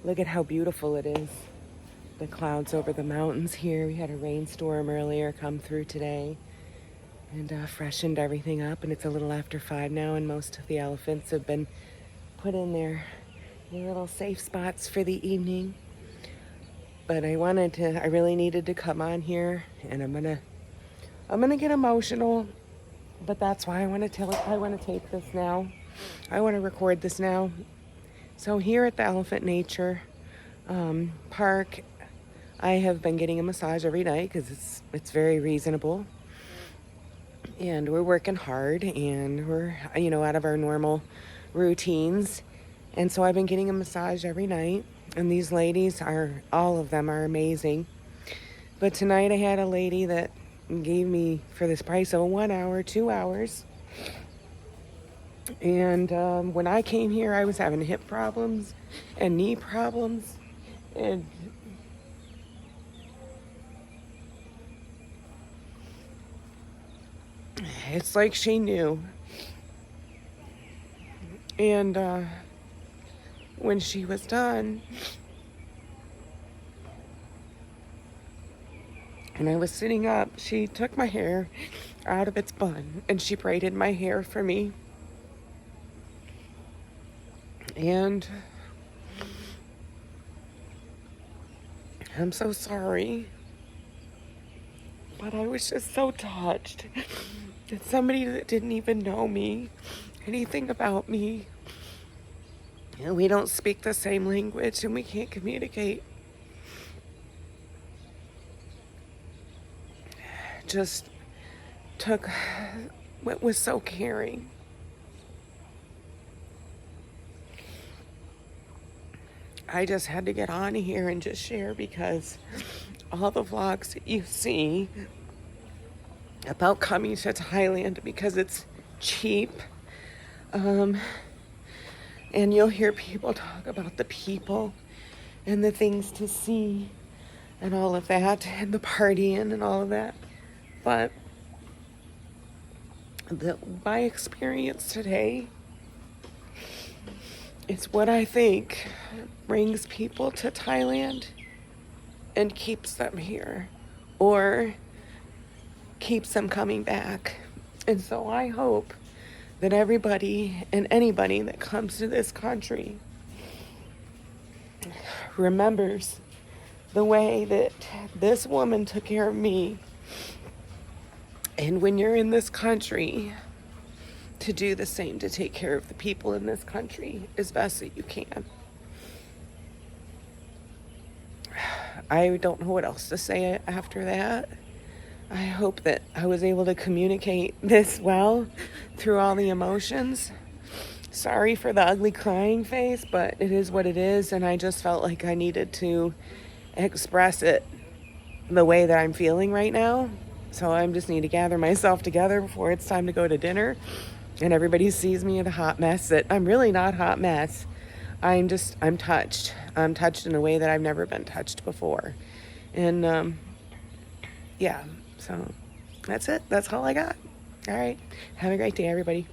Look at how beautiful it is. The clouds over the mountains here. We had a rainstorm earlier come through today and freshened everything up. And it's a little after 5 now, and most of the elephants have been put in their little safe spots for the evening. But I really needed to come on here, and I'm gonna get emotional. But that's why I want to tape this now. I want to record this now. So here at the Elephant Nature Park, I have been getting a massage every night because it's very reasonable. And we're working hard, and we're, out of our normal routines. And so I've been getting a massage every night. And these ladies all of them are amazing. But tonight I had a lady that gave me, for this price of 1 hour, 2 hours. And when I came here, I was having hip problems and knee problems. And it's like she knew. And when she was done, and I was sitting up, she took my hair out of its bun and she braided my hair for me. And I'm so sorry, but I was just so touched that somebody that didn't even know me, anything about me, and we don't speak the same language and we can't communicate, just took what was so caring. I just had to get on here and just share, because all the vlogs that you see about coming to Thailand because it's cheap, and you'll hear people talk about the people and the things to see and all of that, and the partying and all of that. But my experience today, it's what I think brings people to Thailand and keeps them here, or keeps them coming back. And so I hope that everybody and anybody that comes to this country remembers the way that this woman took care of me. And when you're in this country, to do the same, to take care of the people in this country as best that you can. I don't know what else to say after that. I hope that I was able to communicate this well through all the emotions. Sorry for the ugly crying face, but it is what it is, and I just felt like I needed to express it the way that I'm feeling right now. So I just need to gather myself together before it's time to go to dinner, and everybody sees me in a hot mess that I'm really not hot mess. I'm touched. I'm touched in a way that I've never been touched before. And yeah, so that's it. That's all I got. All right. Have a great day, everybody.